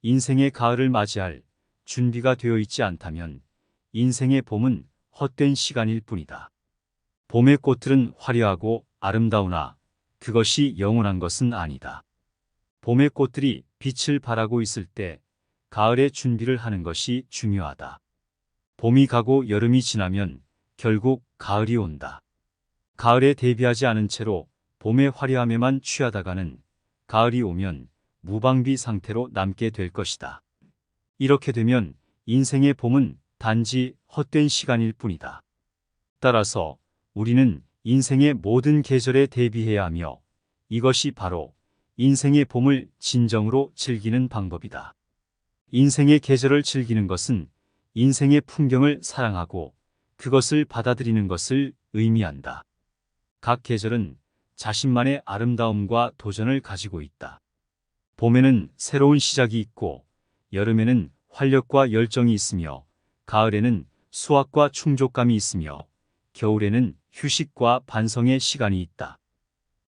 인생의 가을을 맞이할 준비가 되어 있지 않다면 인생의 봄은 헛된 시간일 뿐이다. 봄의 꽃들은 화려하고 아름다우나 그것이 영원한 것은 아니다. 봄의 꽃들이 빛을 발하고 있을 때 가을의 준비를 하는 것이 중요하다. 봄이 가고 여름이 지나면 결국 가을이 온다. 가을에 대비하지 않은 채로 봄의 화려함에만 취하다가는 가을이 오면 무방비 상태로 남게 될 것이다. 이렇게 되면 인생의 봄은 단지 헛된 시간일 뿐이다. 따라서 우리는 인생의 모든 계절에 대비해야 하며 이것이 바로 인생의 봄을 진정으로 즐기는 방법이다. 인생의 계절을 즐기는 것은 인생의 풍경을 사랑하고 그것을 받아들이는 것을 의미한다. 각 계절은 자신만의 아름다움과 도전을 가지고 있다. 봄에는 새로운 시작이 있고 여름에는 활력과 열정이 있으며 가을에는 수확과 충족감이 있으며 겨울에는 휴식과 반성의 시간이 있다.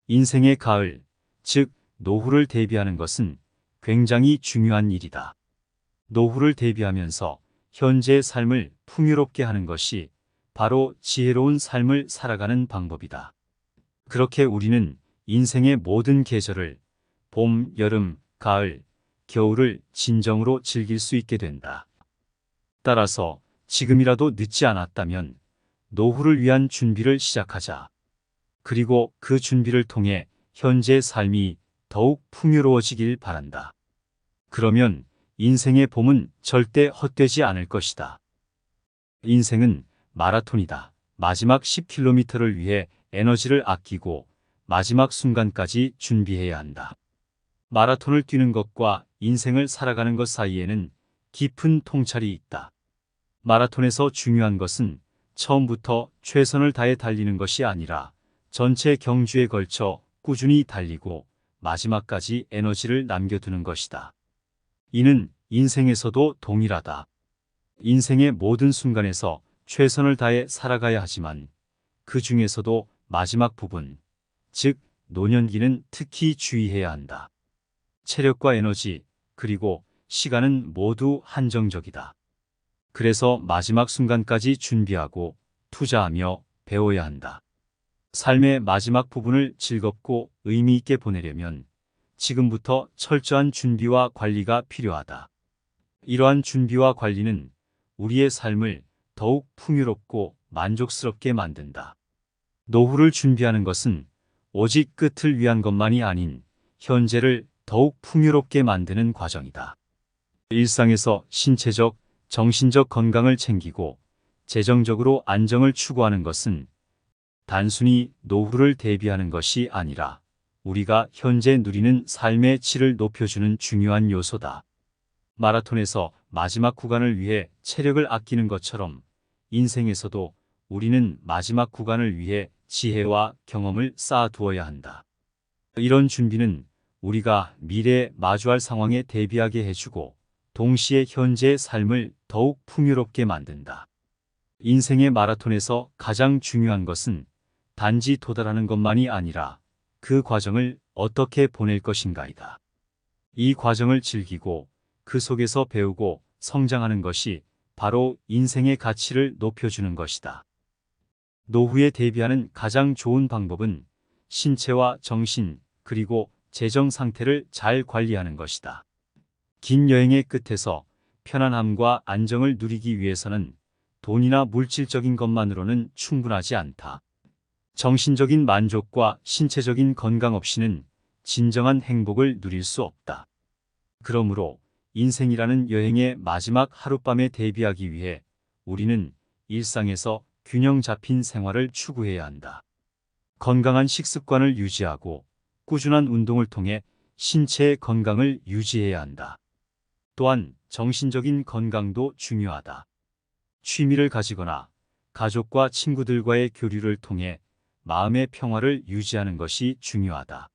인생의 가을, 즉 노후를 대비하는 것은 굉장히 중요한 일이다. 노후를 대비하면서 현재의 삶을 풍요롭게 하는 것이 바로 지혜로운 삶을 살아가는 방법이다. 그렇게 우리는 인생의 모든 계절을 봄, 여름, 가을, 겨울을 진정으로 즐길 수 있게 된다. 따라서 지금이라도 늦지 않았다면 노후를 위한 준비를 시작하자. 그리고 그 준비를 통해 현재의 삶이 더욱 풍요로워지길 바란다. 그러면 인생의 봄은 절대 헛되지 않을 것이다. 인생은 마라톤이다. 마지막 10km를 위해 에너지를 아끼고 마지막 순간까지 준비해야 한다. 마라톤을 뛰는 것과 인생을 살아가는 것 사이에는 깊은 통찰이 있다. 마라톤에서 중요한 것은 처음부터 최선을 다해 달리는 것이 아니라 전체 경주에 걸쳐 꾸준히 달리고 마지막까지 에너지를 남겨두는 것이다. 이는 인생에서도 동일하다. 인생의 모든 순간에서 최선을 다해 살아가야 하지만 그 중에서도 마지막 부분, 즉 노년기는 특히 주의해야 한다. 체력과 에너지, 그리고 시간은 모두 한정적이다. 그래서 마지막 순간까지 준비하고 투자하며 배워야 한다. 삶의 마지막 부분을 즐겁고 의미 있게 보내려면 지금부터 철저한 준비와 관리가 필요하다. 이러한 준비와 관리는 우리의 삶을 더욱 풍요롭고 만족스럽게 만든다. 노후를 준비하는 것은 오직 끝을 위한 것만이 아닌 현재를 더욱 풍요롭게 만드는 과정이다. 일상에서 신체적, 정신적 건강을 챙기고 재정적으로 안정을 추구하는 것은 단순히 노후를 대비하는 것이 아니라 우리가 현재 누리는 삶의 질을 높여주는 중요한 요소다. 마라톤에서 마지막 구간을 위해 체력을 아끼는 것처럼 인생에서도 우리는 마지막 구간을 위해 지혜와 경험을 쌓아두어야 한다. 이런 준비는 우리가 미래에 마주할 상황에 대비하게 해주고 동시에 현재의 삶을 더욱 풍요롭게 만든다. 인생의 마라톤에서 가장 중요한 것은 단지 도달하는 것만이 아니라 그 과정을 어떻게 보낼 것인가이다. 이 과정을 즐기고 그 속에서 배우고 성장하는 것이 바로 인생의 가치를 높여주는 것이다. 노후에 대비하는 가장 좋은 방법은 신체와 정신 그리고 재정 상태를 잘 관리하는 것이다. 긴 여행의 끝에서 편안함과 안정을 누리기 위해서는 돈이나 물질적인 것만으로는 충분하지 않다. 정신적인 만족과 신체적인 건강 없이는 진정한 행복을 누릴 수 없다. 그러므로 인생이라는 여행의 마지막 하룻밤에 대비하기 위해 우리는 일상에서 균형 잡힌 생활을 추구해야 한다. 건강한 식습관을 유지하고 꾸준한 운동을 통해 신체의 건강을 유지해야 한다. 또한 정신적인 건강도 중요하다. 취미를 가지거나 가족과 친구들과의 교류를 통해 마음의 평화를 유지하는 것이 중요하다.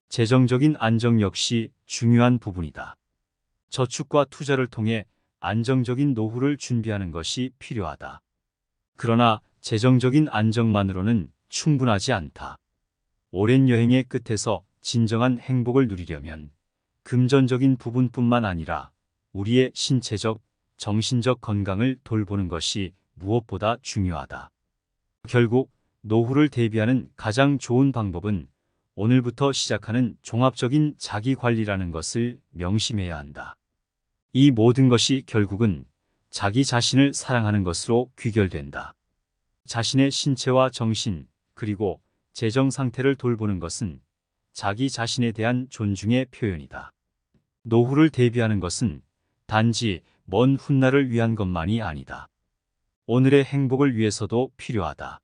재정적인 안정 역시 중요한 부분이다. 저축과 투자를 통해 안정적인 노후를 준비하는 것이 필요하다. 그러나 재정적인 안정만으로는 충분하지 않다. 오랜 여행의 끝에서 진정한 행복을 누리려면 금전적인 부분뿐만 아니라 우리의 신체적, 정신적 건강을 돌보는 것이 무엇보다 중요하다. 결국 노후를 대비하는 가장 좋은 방법은 오늘부터 시작하는 종합적인 자기관리라는 것을 명심해야 한다. 이 모든 것이 결국은 자기 자신을 사랑하는 것으로 귀결된다. 자신의 신체와 정신, 그리고 재정 상태를 돌보는 것은 자기 자신에 대한 존중의 표현이다. 노후를 대비하는 것은 단지 먼 훗날을 위한 것만이 아니다. 오늘의 행복을 위해서도 필요하다.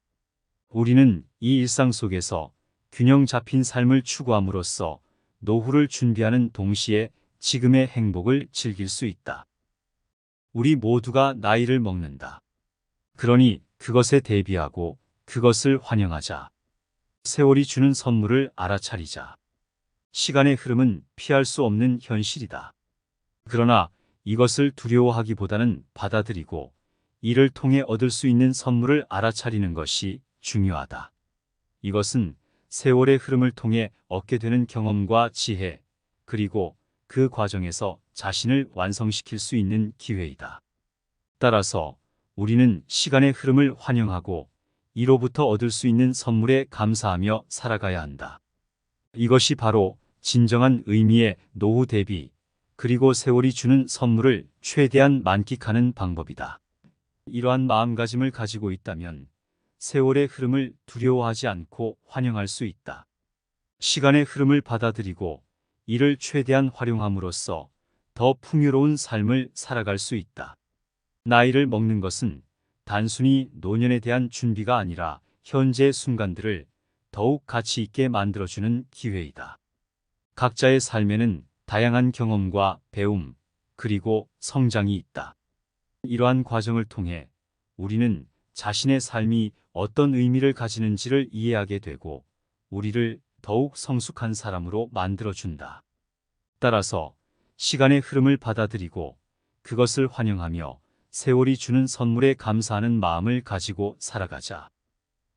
우리는 이 일상 속에서 균형 잡힌 삶을 추구함으로써 노후를 준비하는 동시에 지금의 행복을 즐길 수 있다. 우리 모두가 나이를 먹는다. 그러니 그것에 대비하고 그것을 환영하자. 세월이 주는 선물을 알아차리자. 시간의 흐름은 피할 수 없는 현실이다. 그러나 이것을 두려워하기보다는 받아들이고 이를 통해 얻을 수 있는 선물을 알아차리는 것이 중요하다. 이것은 세월의 흐름을 통해 얻게 되는 경험과 지혜, 그리고 그 과정에서 자신을 완성시킬 수 있는 기회이다. 따라서 우리는 시간의 흐름을 환영하고 이로부터 얻을 수 있는 선물에 감사하며 살아가야 한다. 이것이 바로 진정한 의미의 노후 대비, 그리고 세월이 주는 선물을 최대한 만끽하는 방법이다. 이러한 마음가짐을 가지고 있다면 세월의 흐름을 두려워하지 않고 환영할 수 있다. 시간의 흐름을 받아들이고 이를 최대한 활용함으로써 더 풍요로운 삶을 살아갈 수 있다. 나이를 먹는 것은 단순히 노년에 대한 준비가 아니라 현재의 순간들을 더욱 가치 있게 만들어주는 기회이다. 각자의 삶에는 다양한 경험과 배움, 그리고 성장이 있다. 이러한 과정을 통해 우리는 자신의 삶이 어떤 의미를 가지는지를 이해하게 되고 우리를 더욱 성숙한 사람으로 만들어준다. 따라서 시간의 흐름을 받아들이고 그것을 환영하며 세월이 주는 선물에 감사하는 마음을 가지고 살아가자.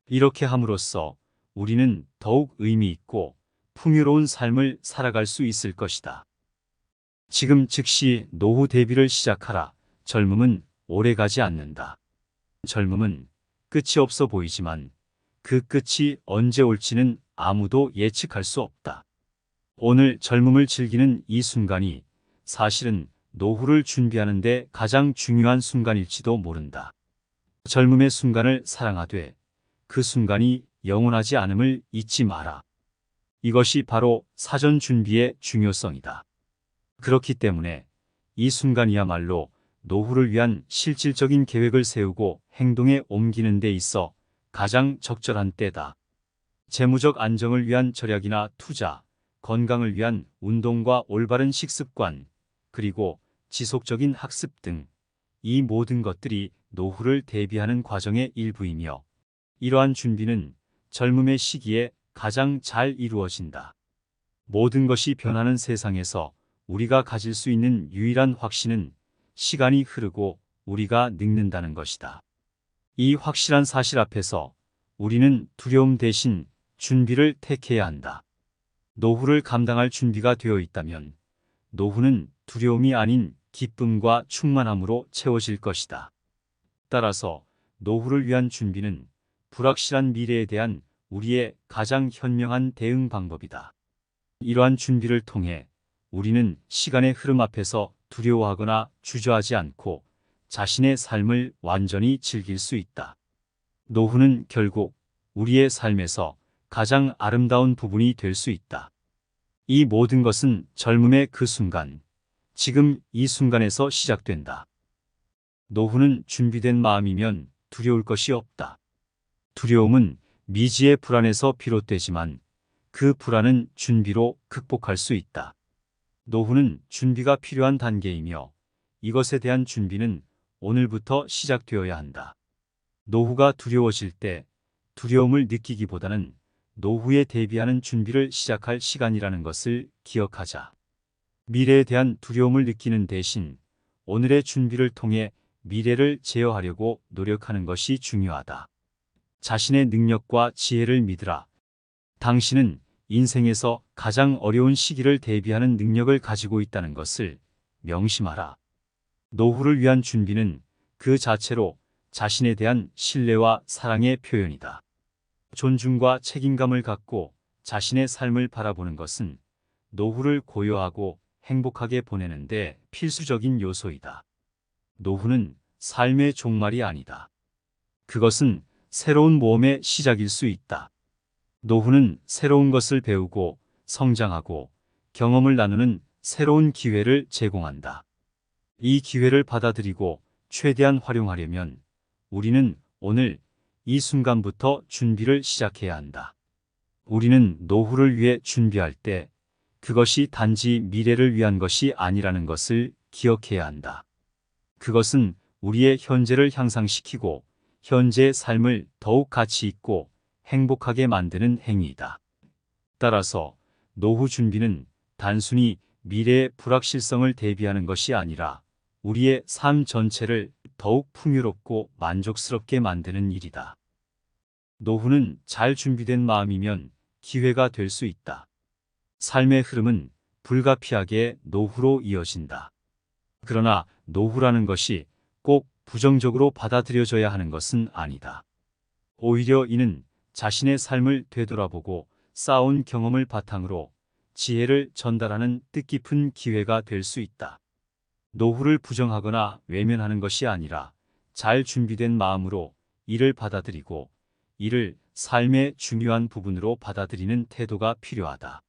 이렇게 함으로써 우리는 더욱 의미 있고 풍요로운 삶을 살아갈 수 있을 것이다. 지금 즉시 노후 대비를 시작하라. 젊음은 오래가지 않는다. 젊음은 끝이 없어 보이지만 그 끝이 언제 올지는 아무도 예측할 수 없다. 오늘 젊음을 즐기는 이 순간이 사실은 노후를 준비하는 데 가장 중요한 순간일지도 모른다. 젊음의 순간을 사랑하되 그 순간이 영원하지 않음을 잊지 마라. 이것이 바로 사전 준비의 중요성이다. 그렇기 때문에 이 순간이야말로 노후를 위한 실질적인 계획을 세우고 행동에 옮기는 데 있어 가장 적절한 때다. 재무적 안정을 위한 절약이나 투자, 건강을 위한 운동과 올바른 식습관, 그리고 지속적인 학습 등 이 모든 것들이 노후를 대비하는 과정의 일부이며 이러한 준비는 젊음의 시기에 가장 잘 이루어진다. 모든 것이 변하는 세상에서 우리가 가질 수 있는 유일한 확신은 시간이 흐르고 우리가 늙는다는 것이다. 이 확실한 사실 앞에서 우리는 두려움 대신 준비를 택해야 한다. 노후를 감당할 준비가 되어 있다면 노후는 두려움이 아닌 기쁨과 충만함으로 채워질 것이다. 따라서 노후를 위한 준비는 불확실한 미래에 대한 우리의 가장 현명한 대응 방법이다. 이러한 준비를 통해 우리는 시간의 흐름 앞에서 두려워하거나 주저하지 않고 자신의 삶을 완전히 즐길 수 있다. 노후는 결국 우리의 삶에서 가장 아름다운 부분이 될 수 있다. 이 모든 것은 젊음의 그 순간, 지금 이 순간에서 시작된다. 노후는 준비된 마음이면 두려울 것이 없다. 두려움은 미지의 불안에서 비롯되지만 그 불안은 준비로 극복할 수 있다. 노후는 준비가 필요한 단계이며 이것에 대한 준비는 오늘부터 시작되어야 한다. 노후가 두려워질 때 두려움을 느끼기보다는 노후에 대비하는 준비를 시작할 시간이라는 것을 기억하자. 미래에 대한 두려움을 느끼는 대신 오늘의 준비를 통해 미래를 제어하려고 노력하는 것이 중요하다. 자신의 능력과 지혜를 믿으라. 당신은 인생에서 가장 어려운 시기를 대비하는 능력을 가지고 있다는 것을 명심하라. 노후를 위한 준비는 그 자체로 자신에 대한 신뢰와 사랑의 표현이다. 존중과 책임감을 갖고 자신의 삶을 바라보는 것은 노후를 고요하고 행복하게 보내는데 필수적인 요소이다. 노후는 삶의 종말이 아니다. 그것은 새로운 모험의 시작일 수 있다. 노후는 새로운 것을 배우고 성장하고 경험을 나누는 새로운 기회를 제공한다. 이 기회를 받아들이고 최대한 활용하려면 우리는 오늘 이 순간부터 준비를 시작해야 한다. 우리는 노후를 위해 준비할 때 그것이 단지 미래를 위한 것이 아니라는 것을 기억해야 한다. 그것은 우리의 현재를 향상시키고 현재의 삶을 더욱 가치 있고 행복하게 만드는 행위이다. 따라서 노후 준비는 단순히 미래의 불확실성을 대비하는 것이 아니라 우리의 삶 전체를 더욱 풍요롭고 만족스럽게 만드는 일이다. 노후는 잘 준비된 마음이면 기회가 될 수 있다. 삶의 흐름은 불가피하게 노후로 이어진다. 그러나 노후라는 것이 꼭 부정적으로 받아들여져야 하는 것은 아니다. 오히려 이는 자신의 삶을 되돌아보고 쌓아온 경험을 바탕으로 지혜를 전달하는 뜻깊은 기회가 될 수 있다. 노후를 부정하거나 외면하는 것이 아니라 잘 준비된 마음으로 이를 받아들이고 이를 삶의 중요한 부분으로 받아들이는 태도가 필요하다.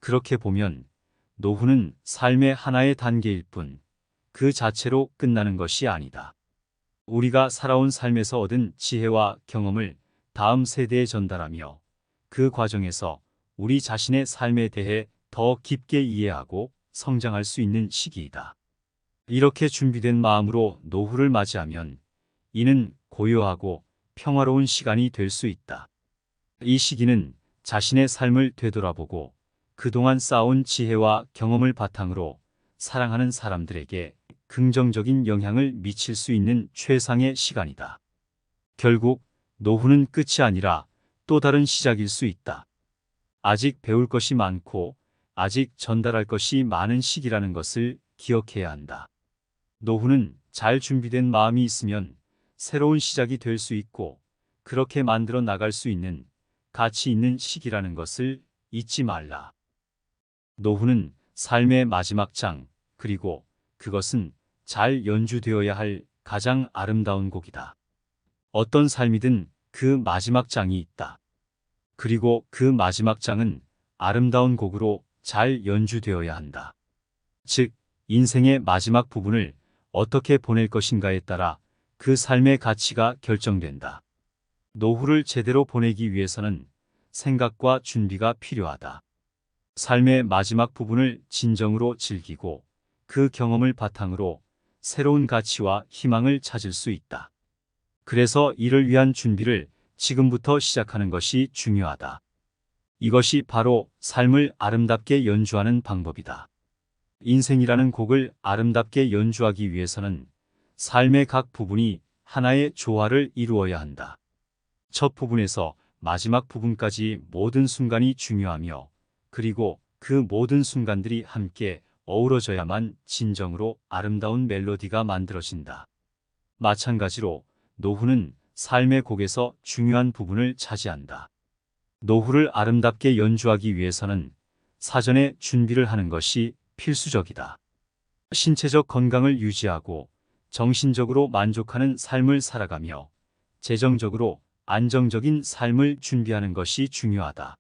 그렇게 보면 노후는 삶의 하나의 단계일 뿐 그 자체로 끝나는 것이 아니다. 우리가 살아온 삶에서 얻은 지혜와 경험을 다음 세대에 전달하며 그 과정에서 우리 자신의 삶에 대해 더 깊게 이해하고 성장할 수 있는 시기이다. 이렇게 준비된 마음으로 노후를 맞이하면 이는 고요하고 평화로운 시간이 될 수 있다. 이 시기는 자신의 삶을 되돌아보고 그동안 쌓아온 지혜와 경험을 바탕으로 사랑하는 사람들에게 긍정적인 영향을 미칠 수 있는 최상의 시간이다. 결국 노후는 끝이 아니라 또 다른 시작일 수 있다. 아직 배울 것이 많고 아직 전달할 것이 많은 시기라는 것을 기억해야 한다. 노후는 잘 준비된 마음이 있으면 새로운 시작이 될 수 있고 그렇게 만들어 나갈 수 있는 가치 있는 시기라는 것을 잊지 말라. 노후는 삶의 마지막 장, 그리고 그것은 잘 연주되어야 할 가장 아름다운 곡이다. 어떤 삶이든 그 마지막 장이 있다. 그리고 그 마지막 장은 아름다운 곡으로 잘 연주되어야 한다. 즉, 인생의 마지막 부분을 어떻게 보낼 것인가에 따라 그 삶의 가치가 결정된다. 노후를 제대로 보내기 위해서는 생각과 준비가 필요하다. 삶의 마지막 부분을 진정으로 즐기고 그 경험을 바탕으로 새로운 가치와 희망을 찾을 수 있다. 그래서 이를 위한 준비를 지금부터 시작하는 것이 중요하다. 이것이 바로 삶을 아름답게 연주하는 방법이다. 인생이라는 곡을 아름답게 연주하기 위해서는 삶의 각 부분이 하나의 조화를 이루어야 한다. 첫 부분에서 마지막 부분까지 모든 순간이 중요하며 그리고 그 모든 순간들이 함께 어우러져야만 진정으로 아름다운 멜로디가 만들어진다. 마찬가지로 노후는 삶의 곡에서 중요한 부분을 차지한다. 노후를 아름답게 연주하기 위해서는 사전에 준비를 하는 것이 필수적이다. 신체적 건강을 유지하고 정신적으로 만족하는 삶을 살아가며 재정적으로 안정적인 삶을 준비하는 것이 중요하다.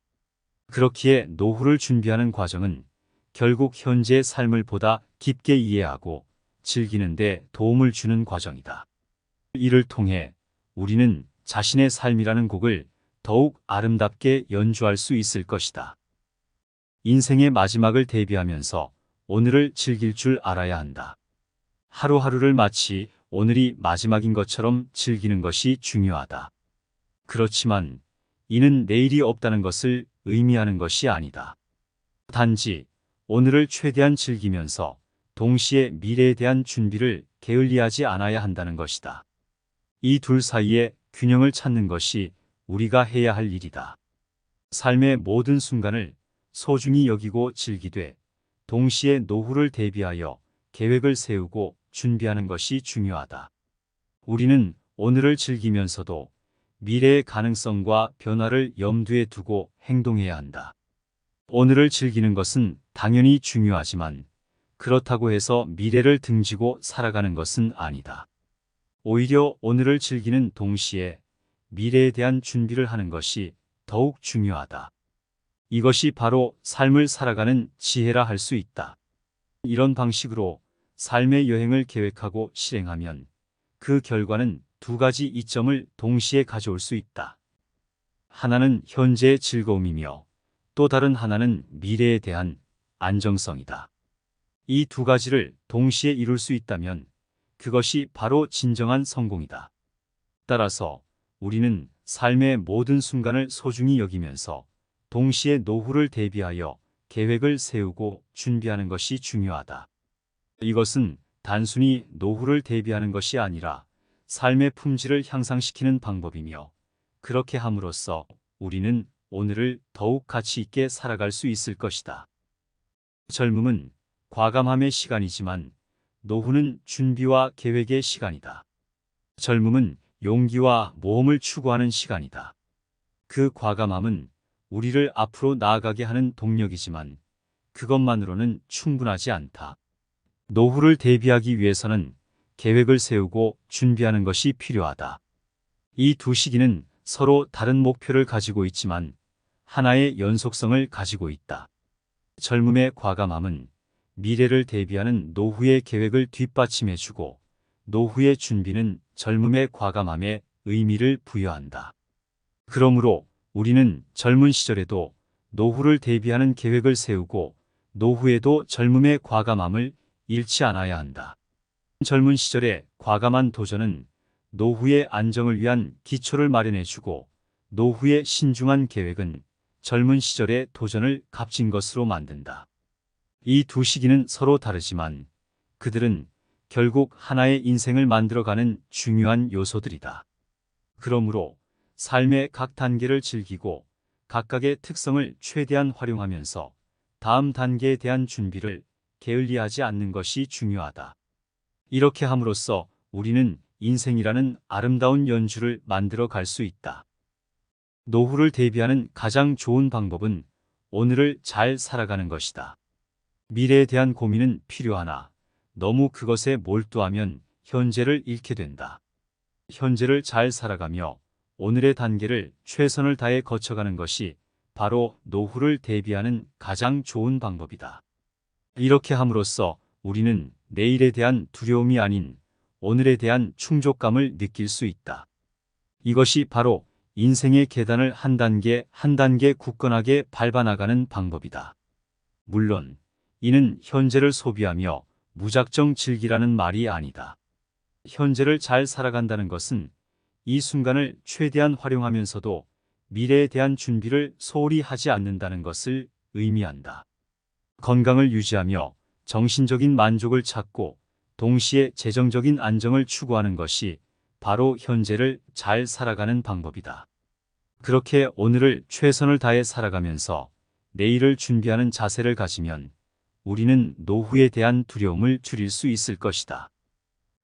그렇기에 노후를 준비하는 과정은 결국 현재의 삶을 보다 깊게 이해하고 즐기는 데 도움을 주는 과정이다. 이를 통해 우리는 자신의 삶이라는 곡을 더욱 아름답게 연주할 수 있을 것이다. 인생의 마지막을 대비하면서 오늘을 즐길 줄 알아야 한다. 하루하루를 마치 오늘이 마지막인 것처럼 즐기는 것이 중요하다. 그렇지만 이는 내일이 없다는 것을 의미하는 것이 아니다. 단지 오늘을 최대한 즐기면서 동시에 미래에 대한 준비를 게을리하지 않아야 한다는 것이다. 이 둘 사이의 균형을 찾는 것이 우리가 해야 할 일이다. 삶의 모든 순간을 소중히 여기고 즐기되 동시에 노후를 대비하여 계획을 세우고 준비하는 것이 중요하다. 우리는 오늘을 즐기면서도 미래의 가능성과 변화를 염두에 두고 행동해야 한다. 오늘을 즐기는 것은 당연히 중요하지만 그렇다고 해서 미래를 등지고 살아가는 것은 아니다. 오히려 오늘을 즐기는 동시에 미래에 대한 준비를 하는 것이 더욱 중요하다. 이것이 바로 삶을 살아가는 지혜라 할 수 있다. 이런 방식으로 삶의 여행을 계획하고 실행하면 그 결과는 두 가지 이점을 동시에 가져올 수 있다. 하나는 현재의 즐거움이며 또 다른 하나는 미래에 대한 안정성이다. 이 두 가지를 동시에 이룰 수 있다면 그것이 바로 진정한 성공이다. 따라서 우리는 삶의 모든 순간을 소중히 여기면서 동시에 노후를 대비하여 계획을 세우고 준비하는 것이 중요하다. 이것은 단순히 노후를 대비하는 것이 아니라 삶의 품질을 향상시키는 방법이며 그렇게 함으로써 우리는 오늘을 더욱 가치 있게 살아갈 수 있을 것이다. 젊음은 과감함의 시간이지만 노후는 준비와 계획의 시간이다. 젊음은 용기와 모험을 추구하는 시간이다. 그 과감함은 우리를 앞으로 나아가게 하는 동력이지만 그것만으로는 충분하지 않다. 노후를 대비하기 위해서는 계획을 세우고 준비하는 것이 필요하다. 이 두 시기는 서로 다른 목표를 가지고 있지만 하나의 연속성을 가지고 있다. 젊음의 과감함은 미래를 대비하는 노후의 계획을 뒷받침해주고 노후의 준비는 젊음의 과감함에 의미를 부여한다. 그러므로 우리는 젊은 시절에도 노후를 대비하는 계획을 세우고 노후에도 젊음의 과감함을 잃지 않아야 한다. 젊은 시절의 과감한 도전은 노후의 안정을 위한 기초를 마련해주고 노후의 신중한 계획은 젊은 시절의 도전을 값진 것으로 만든다. 이 두 시기는 서로 다르지만 그들은 결국 하나의 인생을 만들어가는 중요한 요소들이다. 그러므로 삶의 각 단계를 즐기고 각각의 특성을 최대한 활용하면서 다음 단계에 대한 준비를 게을리하지 않는 것이 중요하다. 이렇게 함으로써 우리는 인생이라는 아름다운 연주를 만들어 갈 수 있다. 노후를 대비하는 가장 좋은 방법은 오늘을 잘 살아가는 것이다. 미래에 대한 고민은 필요하나 너무 그것에 몰두하면 현재를 잃게 된다. 현재를 잘 살아가며 오늘의 단계를 최선을 다해 거쳐가는 것이 바로 노후를 대비하는 가장 좋은 방법이다. 이렇게 함으로써 우리는 내일에 대한 두려움이 아닌 오늘에 대한 충족감을 느낄 수 있다. 이것이 바로 인생의 계단을 한 단계 한 단계 굳건하게 밟아나가는 방법이다. 물론 이는 현재를 소비하며 무작정 즐기라는 말이 아니다. 현재를 잘 살아간다는 것은 이 순간을 최대한 활용하면서도 미래에 대한 준비를 소홀히 하지 않는다는 것을 의미한다. 건강을 유지하며 정신적인 만족을 찾고 동시에 재정적인 안정을 추구하는 것이 바로 현재를 잘 살아가는 방법이다. 그렇게 오늘을 최선을 다해 살아가면서 내일을 준비하는 자세를 가지면 우리는 노후에 대한 두려움을 줄일 수 있을 것이다.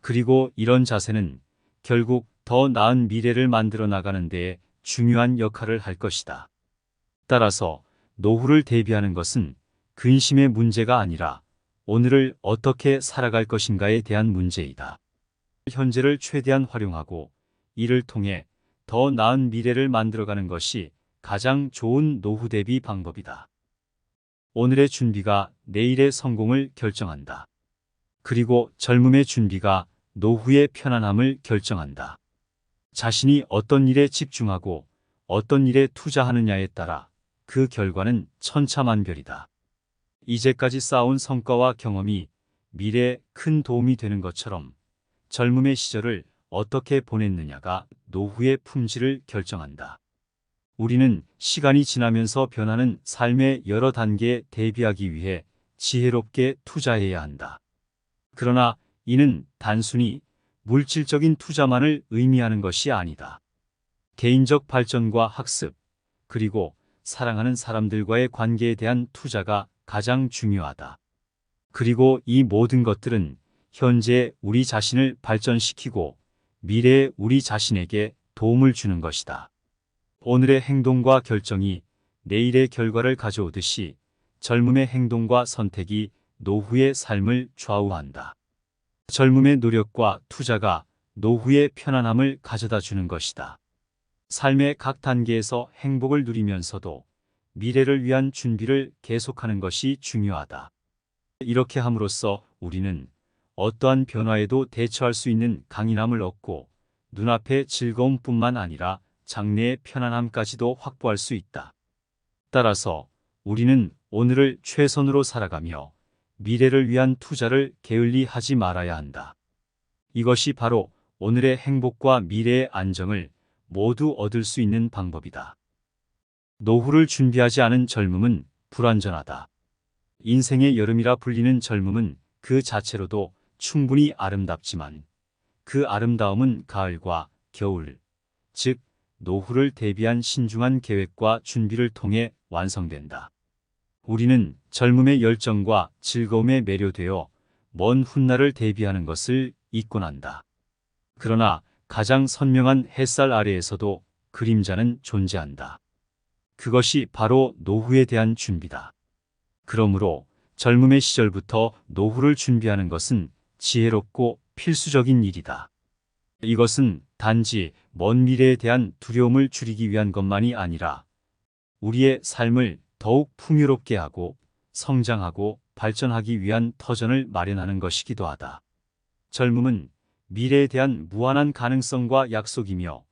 그리고 이런 자세는 결국 더 나은 미래를 만들어 나가는 데에 중요한 역할을 할 것이다. 따라서 노후를 대비하는 것은 근심의 문제가 아니라 오늘을 어떻게 살아갈 것인가에 대한 문제이다. 현재를 최대한 활용하고 이를 통해 더 나은 미래를 만들어가는 것이 가장 좋은 노후 대비 방법이다. 오늘의 준비가 내일의 성공을 결정한다. 그리고 젊음의 준비가 노후의 편안함을 결정한다. 자신이 어떤 일에 집중하고 어떤 일에 투자하느냐에 따라 그 결과는 천차만별이다. 이제까지 쌓아온 성과와 경험이 미래에 큰 도움이 되는 것처럼 젊음의 시절을 어떻게 보냈느냐가 노후의 품질을 결정한다. 우리는 시간이 지나면서 변하는 삶의 여러 단계에 대비하기 위해 지혜롭게 투자해야 한다. 그러나 이는 단순히 물질적인 투자만을 의미하는 것이 아니다. 개인적 발전과 학습, 그리고 사랑하는 사람들과의 관계에 대한 투자가 가장 중요하다. 그리고 이 모든 것들은 현재 우리 자신을 발전시키고 미래의 우리 자신에게 도움을 주는 것이다. 오늘의 행동과 결정이 내일의 결과를 가져오듯이 젊음의 행동과 선택이 노후의 삶을 좌우한다. 젊음의 노력과 투자가 노후의 편안함을 가져다 주는 것이다. 삶의 각 단계에서 행복을 누리면서도 미래를 위한 준비를 계속하는 것이 중요하다. 이렇게 함으로써 우리는 어떠한 변화에도 대처할 수 있는 강인함을 얻고 눈앞의 즐거움뿐만 아니라 장래의 편안함까지도 확보할 수 있다. 따라서 우리는 오늘을 최선으로 살아가며 미래를 위한 투자를 게을리하지 말아야 한다. 이것이 바로 오늘의 행복과 미래의 안정을 모두 얻을 수 있는 방법이다. 노후를 준비하지 않은 젊음은 불완전하다. 인생의 여름이라 불리는 젊음은 그 자체로도 충분히 아름답지만 그 아름다움은 가을과 겨울, 즉 노후를 대비한 신중한 계획과 준비를 통해 완성된다. 우리는 젊음의 열정과 즐거움에 매료되어 먼 훗날을 대비하는 것을 잊곤 한다. 그러나 가장 선명한 햇살 아래에서도 그림자는 존재한다. 그것이 바로 노후에 대한 준비다. 그러므로 젊음의 시절부터 노후를 준비하는 것은 지혜롭고 필수적인 일이다. 이것은 단지 먼 미래에 대한 두려움을 줄이기 위한 것만이 아니라 우리의 삶을 더욱 풍요롭게 하고 성장하고 발전하기 위한 터전을 마련하는 것이기도 하다. 젊음은 미래에 대한 무한한 가능성과 약속이며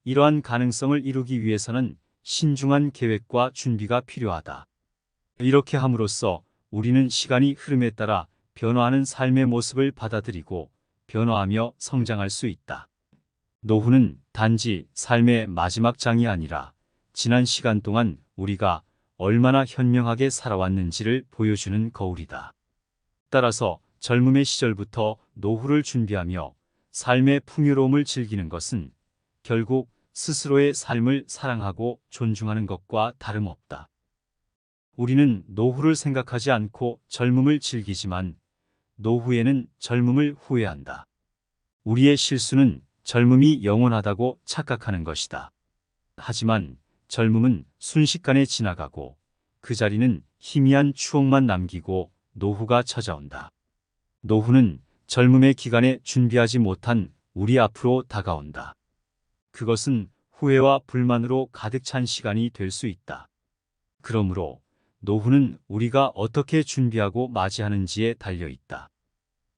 이러한 가능성을 이루기 위해서는 신중한 계획과 준비가 필요하다. 이렇게 함으로써 우리는 시간이 흐름에 따라 변화하는 삶의 모습을 받아들이고 변화하며 성장할 수 있다. 노후는 단지 삶의 마지막 장이 아니라 지난 시간 동안 우리가 얼마나 현명하게 살아왔는지를 보여주는 거울이다. 따라서 젊음의 시절부터 노후를 준비하며 삶의 풍요로움을 즐기는 것은 결국 스스로의 삶을 사랑하고 존중하는 것과 다름없다. 우리는 노후를 생각하지 않고 젊음을 즐기지만 노후에는 젊음을 후회한다. 우리의 실수는 젊음이 영원하다고 착각하는 것이다. 하지만 젊음은 순식간에 지나가고 그 자리는 희미한 추억만 남기고 노후가 찾아온다. 노후는 젊음의 기간에 준비하지 못한 우리 앞으로 다가온다. 그것은 후회와 불만으로 가득 찬 시간이 될 수 있다. 그러므로 노후는 우리가 어떻게 준비하고 맞이하는지에 달려 있다.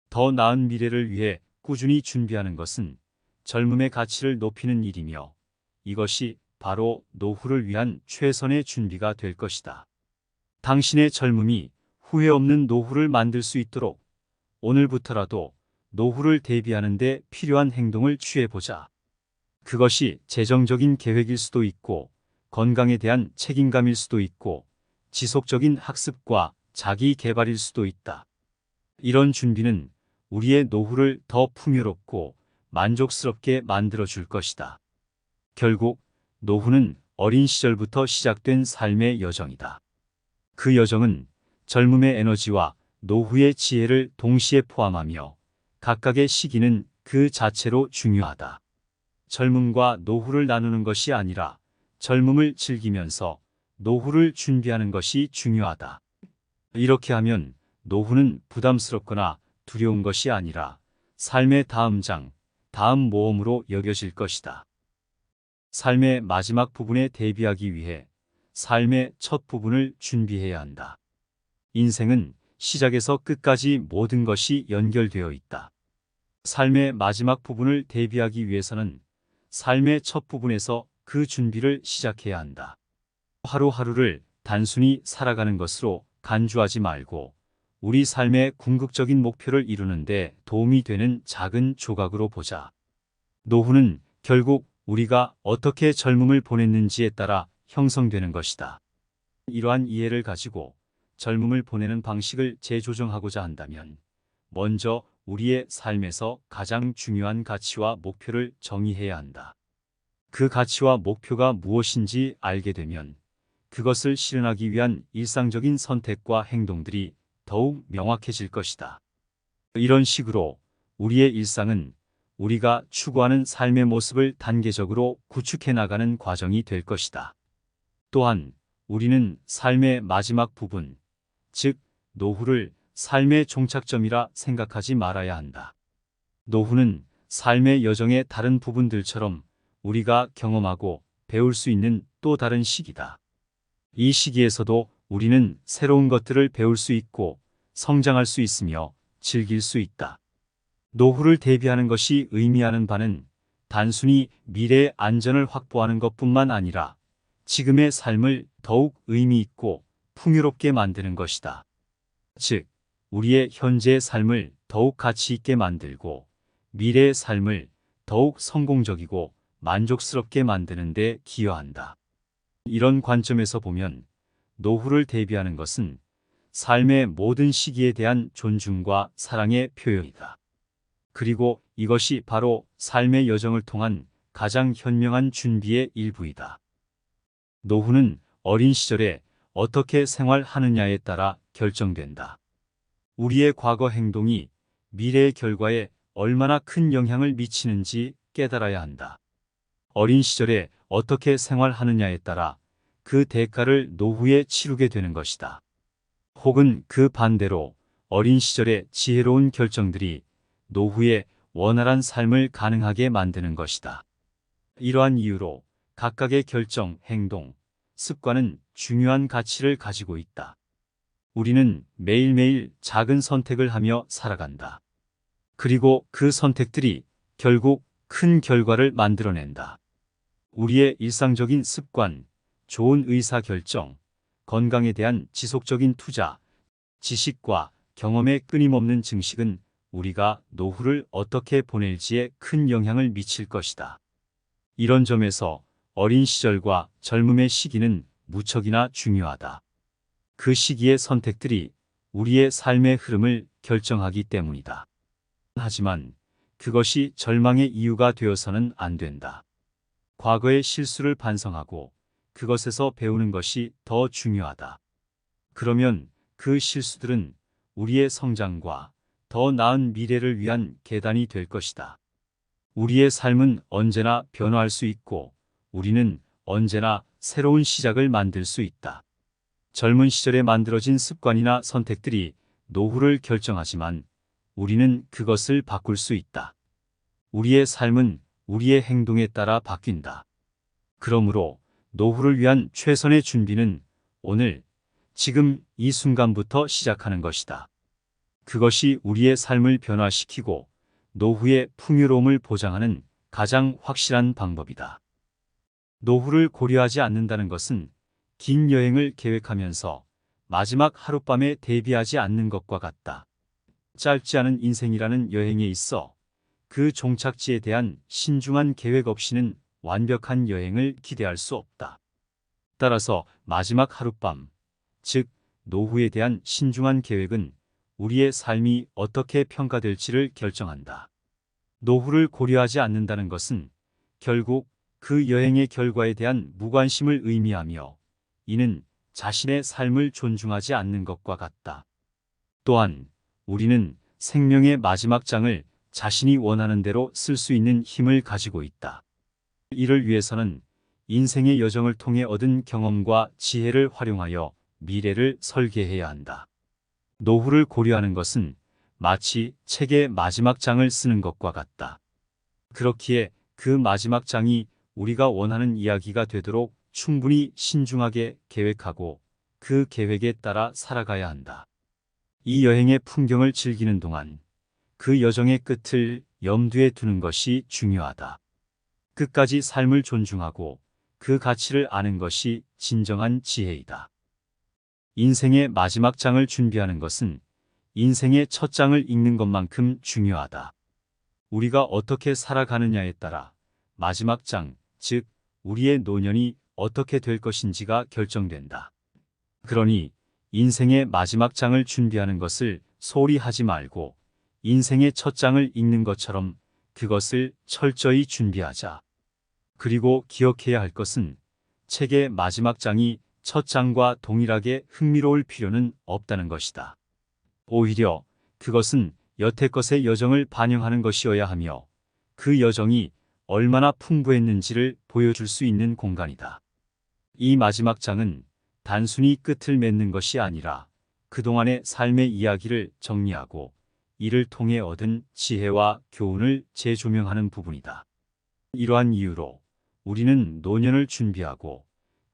더 나은 미래를 위해 꾸준히 준비하는 것은 젊음의 가치를 높이는 일이며 이것이 바로 노후를 위한 최선의 준비가 될 것이다. 당신의 젊음이 후회 없는 노후를 만들 수 있도록 오늘부터라도 노후를 대비하는 데 필요한 행동을 취해보자. 그것이 재정적인 계획일 수도 있고 건강에 대한 책임감일 수도 있고 지속적인 학습과 자기 개발일 수도 있다. 이런 준비는 우리의 노후를 더 풍요롭고 만족스럽게 만들어줄 것이다. 결국 노후는 어린 시절부터 시작된 삶의 여정이다. 그 여정은 젊음의 에너지와 노후의 지혜를 동시에 포함하며 각각의 시기는 그 자체로 중요하다. 젊음과 노후를 나누는 것이 아니라 젊음을 즐기면서 노후를 준비하는 것이 중요하다. 이렇게 하면 노후는 부담스럽거나 두려운 것이 아니라 삶의 다음 장, 다음 모험으로 여겨질 것이다. 삶의 마지막 부분에 대비하기 위해 삶의 첫 부분을 준비해야 한다. 인생은 시작에서 끝까지 모든 것이 연결되어 있다. 삶의 마지막 부분을 대비하기 위해서는 삶의 첫 부분에서 그 준비를 시작해야 한다. 하루하루를 단순히 살아가는 것으로 간주하지 말고 우리 삶의 궁극적인 목표를 이루는 데 도움이 되는 작은 조각으로 보자. 노후는 결국 우리가 어떻게 젊음을 보냈는지에 따라 형성되는 것이다. 이러한 이해를 가지고 젊음을 보내는 방식을 재조정하고자 한다면 먼저 우리의 삶에서 가장 중요한 가치와 목표를 정의해야 한다. 그 가치와 목표가 무엇인지 알게 되면 그것을 실현하기 위한 일상적인 선택과 행동들이 더욱 명확해질 것이다. 이런 식으로 우리의 일상은 우리가 추구하는 삶의 모습을 단계적으로 구축해 나가는 과정이 될 것이다. 또한 우리는 삶의 마지막 부분, 즉 노후를 삶의 종착점이라 생각하지 말아야 한다. 노후는 삶의 여정의 다른 부분들처럼 우리가 경험하고 배울 수 있는 또 다른 시기다. 이 시기에서도 우리는 새로운 것들을 배울 수 있고 성장할 수 있으며 즐길 수 있다. 노후를 대비하는 것이 의미하는 바는 단순히 미래의 안전을 확보하는 것뿐만 아니라 지금의 삶을 더욱 의미 있고 풍요롭게 만드는 것이다. 즉, 우리의 현재의 삶을 더욱 가치 있게 만들고 미래의 삶을 더욱 성공적이고 만족스럽게 만드는 데 기여한다. 이런 관점에서 보면 노후를 대비하는 것은 삶의 모든 시기에 대한 존중과 사랑의 표현이다. 그리고 이것이 바로 삶의 여정을 통한 가장 현명한 준비의 일부이다. 노후는 어린 시절에 어떻게 생활하느냐에 따라 결정된다. 우리의 과거 행동이 미래의 결과에 얼마나 큰 영향을 미치는지 깨달아야 한다. 어린 시절에 어떻게 생활하느냐에 따라 그 대가를 노후에 치르게 되는 것이다. 혹은 그 반대로 어린 시절의 지혜로운 결정들이 노후에 원활한 삶을 가능하게 만드는 것이다. 이러한 이유로 각각의 결정, 행동, 습관은 중요한 가치를 가지고 있다. 우리는 매일매일 작은 선택을 하며 살아간다. 그리고 그 선택들이 결국 큰 결과를 만들어낸다. 우리의 일상적인 습관, 좋은 의사결정, 건강에 대한 지속적인 투자, 지식과 경험의 끊임없는 증식은 우리가 노후를 어떻게 보낼지에 큰 영향을 미칠 것이다. 이런 점에서 어린 시절과 젊음의 시기는 무척이나 중요하다. 그 시기의 선택들이 우리의 삶의 흐름을 결정하기 때문이다. 하지만 그것이 절망의 이유가 되어서는 안 된다. 과거의 실수를 반성하고 그것에서 배우는 것이 더 중요하다. 그러면 그 실수들은 우리의 성장과 더 나은 미래를 위한 계단이 될 것이다. 우리의 삶은 언제나 변화할 수 있고 우리는 언제나 새로운 시작을 만들 수 있다. 젊은 시절에 만들어진 습관이나 선택들이 노후를 결정하지만 우리는 그것을 바꿀 수 있다. 우리의 삶은 우리의 행동에 따라 바뀐다. 그러므로 노후를 위한 최선의 준비는 오늘, 지금 이 순간부터 시작하는 것이다. 그것이 우리의 삶을 변화시키고 노후의 풍요로움을 보장하는 가장 확실한 방법이다. 노후를 고려하지 않는다는 것은 긴 여행을 계획하면서 마지막 하룻밤에 대비하지 않는 것과 같다. 짧지 않은 인생이라는 여행에 있어 그 종착지에 대한 신중한 계획 없이는 완벽한 여행을 기대할 수 없다. 따라서 마지막 하룻밤, 즉 노후에 대한 신중한 계획은 우리의 삶이 어떻게 평가될지를 결정한다. 노후를 고려하지 않는다는 것은 결국 그 여행의 결과에 대한 무관심을 의미하며 이는 자신의 삶을 존중하지 않는 것과 같다. 또한 우리는 생명의 마지막 장을 자신이 원하는 대로 쓸 수 있는 힘을 가지고 있다. 이를 위해서는 인생의 여정을 통해 얻은 경험과 지혜를 활용하여 미래를 설계해야 한다. 노후를 고려하는 것은 마치 책의 마지막 장을 쓰는 것과 같다. 그렇기에 그 마지막 장이 우리가 원하는 이야기가 되도록 충분히 신중하게 계획하고 그 계획에 따라 살아가야 한다. 이 여행의 풍경을 즐기는 동안 그 여정의 끝을 염두에 두는 것이 중요하다. 끝까지 삶을 존중하고 그 가치를 아는 것이 진정한 지혜이다. 인생의 마지막 장을 준비하는 것은 인생의 첫 장을 읽는 것만큼 중요하다. 우리가 어떻게 살아가느냐에 따라 마지막 장, 즉 우리의 노년이 어떻게 될 것인지가 결정된다. 그러니 인생의 마지막 장을 준비하는 것을 소홀히 하지 말고 인생의 첫 장을 읽는 것처럼 그것을 철저히 준비하자. 그리고 기억해야 할 것은 책의 마지막 장이 첫 장과 동일하게 흥미로울 필요는 없다는 것이다. 오히려 그것은 여태껏의 여정을 반영하는 것이어야 하며 그 여정이 얼마나 풍부했는지를 보여줄 수 있는 공간이다. 이 마지막 장은 단순히 끝을 맺는 것이 아니라 그동안의 삶의 이야기를 정리하고 이를 통해 얻은 지혜와 교훈을 재조명하는 부분이다. 이러한 이유로 우리는 노년을 준비하고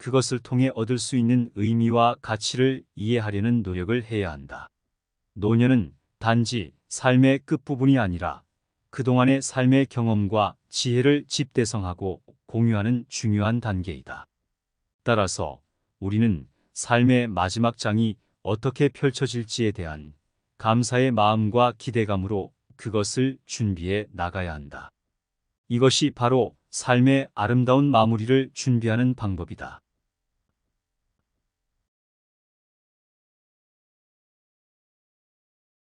그것을 통해 얻을 수 있는 의미와 가치를 이해하려는 노력을 해야 한다. 노년은 단지 삶의 끝부분이 아니라 그동안의 삶의 경험과 지혜를 집대성하고 공유하는 중요한 단계이다. 따라서 우리는 삶의 마지막 장이 어떻게 펼쳐질지에 대한 감사의 마음과 기대감으로 그것을 준비해 나가야 한다. 이것이 바로 삶의 아름다운 마무리를 준비하는 방법이다.